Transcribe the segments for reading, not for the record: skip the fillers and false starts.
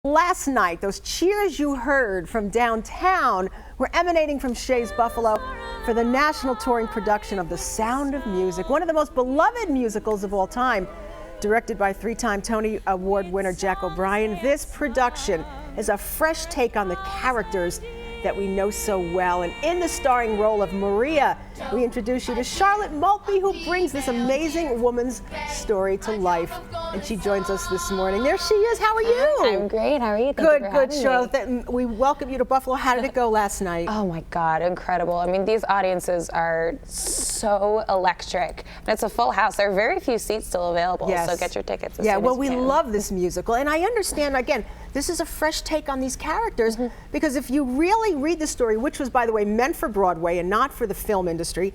Last night, those cheers you heard from downtown were emanating from Sheas, Buffalo for the national touring production of The Sound of Music, one of the most beloved musicals of all time. Directed by three-time Tony Award winner Jack O'Brien, this production is a fresh take on the characters that we know so well. And in the starring role of Maria, we introduce you to Charlotte Maltby, who brings this amazing woman's story to life. And she joins us this morning. There she is. How are you? I'm great. How are you? Good, Charlotte. We welcome you to Buffalo. How did it go last night? Oh my God, incredible. I mean, these audiences are so electric. And it's a full house. There are very few seats still available, so get your tickets as soon as we you can. love this musical. And I understand, again, this is a fresh take on these characters, because if you really read the story, which was, by the way, meant for Broadway and not for the film industry,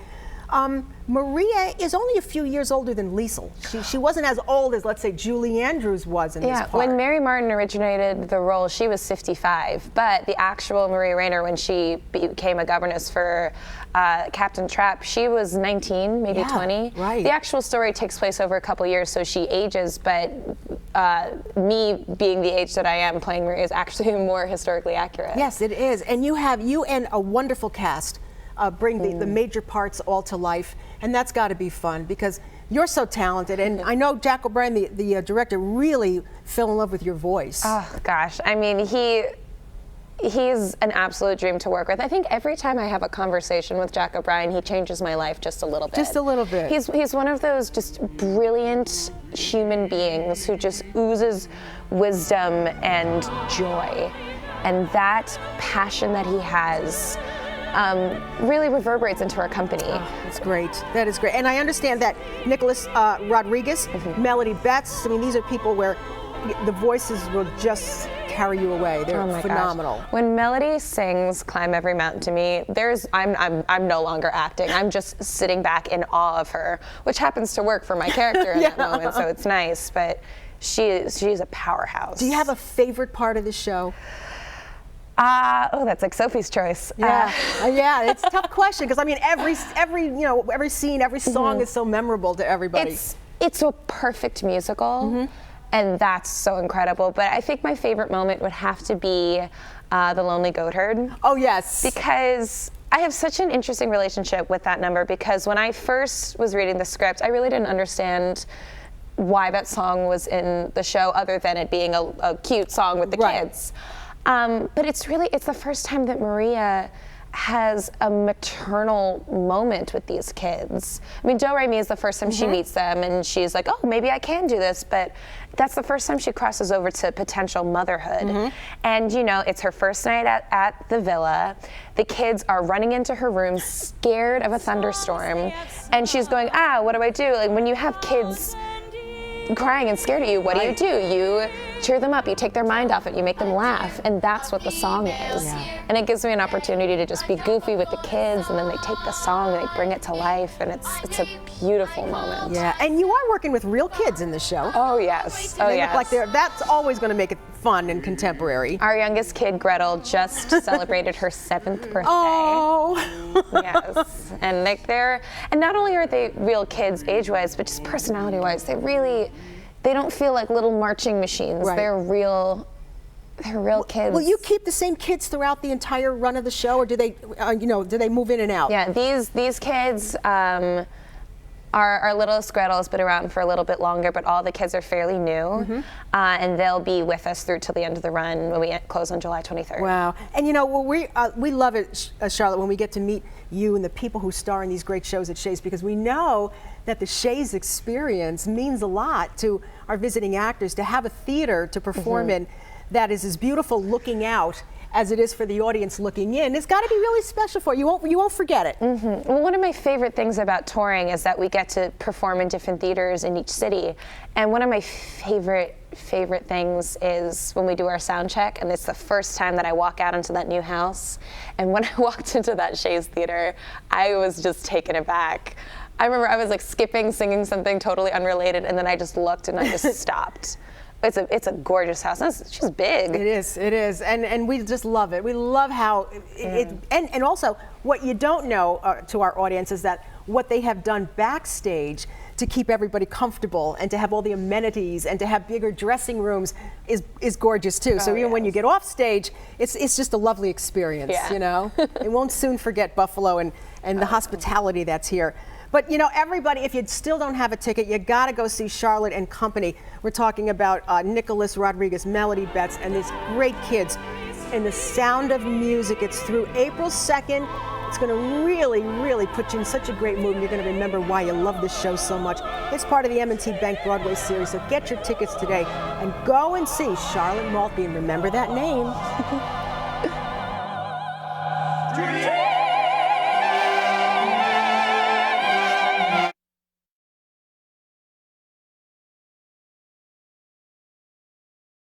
Maria is only a few years older than Liesl. She wasn't as old as, let's say, Julie Andrews was in this part. When Mary Martin originated the role, she was 55, but the actual Maria Rayner, when she became a governess for Captain Trapp, she was 19, maybe 20. Right. The actual story takes place over a couple years, so she ages, but me being the age that I am, playing Maria is actually more historically accurate. Yes, it is. And you and a wonderful cast bring the major parts all to life, and that's got to be fun because you're so talented. And I know Jack O'Brien, the director, really fell in love with your voice. Oh gosh, I mean, he's an absolute dream to work with. I think every time I have a conversation with Jack O'Brien, he changes my life just a little bit. Just a little bit. He's one of those just brilliant human beings who just oozes wisdom and joy, and that passion that he has really reverberates into our company. Oh, that's great. That is great. And I understand that Nicholas Rodriguez, Melody Betts, I mean, these are people where the voices will just carry you away. They're phenomenal. Gosh. When Melody sings "Climb Every Mountain" to me, I'm no longer acting. I'm just sitting back in awe of her, which happens to work for my character in that moment, so it's nice. But she's a powerhouse. Do you have a favorite part of the show? Oh, that's like Sophie's choice. Yeah, it's a tough question because I mean every scene, every song is so memorable to everybody. It's a perfect musical, and that's so incredible. But I think my favorite moment would have to be The Lonely Goatherd. Oh yes, because I have such an interesting relationship with that number, because when I first was reading the script, I really didn't understand why that song was in the show, other than it being a cute song with the kids. But it's the first time that Maria has a maternal moment with these kids. I mean, Do Re Mi is the first time she meets them, and she's like, oh, maybe I can do this, but that's the first time she crosses over to potential motherhood. And it's her first night at the villa. The kids are running into her room scared of a thunderstorm, and she's going, what do I do? Like, when you have kids crying and scared at you, what do? You cheer them up, you take their mind off it, you make them laugh, and that's what the song is. And it gives me an opportunity to just be goofy with the kids, and then they take the song and they bring it to life, and it's a beautiful moment. Yeah, and you are working with real kids in the show. Oh yes, they look like that's always going to make it fun and contemporary. Our youngest kid, Gretel, just celebrated her 7th birthday. Oh. Yes, and and not only are they real kids age-wise, but just personality-wise, they don't feel like little marching machines. Right. They're real kids. Will you keep the same kids throughout the entire run of the show, or do they, do they move in and out? Yeah, these kids, our littlest Gretel has been around for a little bit longer, but all the kids are fairly new, and they'll be with us through till the end of the run when we close on July 23rd. Wow. And we love it, Charlotte, when we get to meet you and the people who star in these great shows at Sheas, because we know that the Sheas experience means a lot to our visiting actors, to have a theater to perform in that is as beautiful looking out as it is for the audience looking in. It's got to be really special for you. You won't forget it. Well, one of my favorite things about touring is that we get to perform in different theaters in each city. And one of my favorite things is when we do our sound check, and it's the first time that I walk out into that new house. And when I walked into that Sheas theater, I was just taken aback. I remember I was like skipping, singing something totally unrelated, and then I just looked and I just stopped. It's a gorgeous house. She's big. It is, and we just love it. We love how and also what you don't know to our audience is that what they have done backstage to keep everybody comfortable and to have all the amenities and to have bigger dressing rooms is gorgeous too. So even when you get off stage, it's just a lovely experience, you know. It won't soon forget Buffalo and the hospitality that's here. But you know, everybody, if you still don't have a ticket, you got to go see Charlotte and Company. We're talking about Nicholas Rodriguez, Melody Betts, and these great kids in The Sound of Music. It's through April 2nd. It's going to really, really put you in such a great mood, and you're going to remember why you love this show so much. It's part of the M&T Bank Broadway series, so get your tickets today and go and see Charlotte Maltby, and remember that name.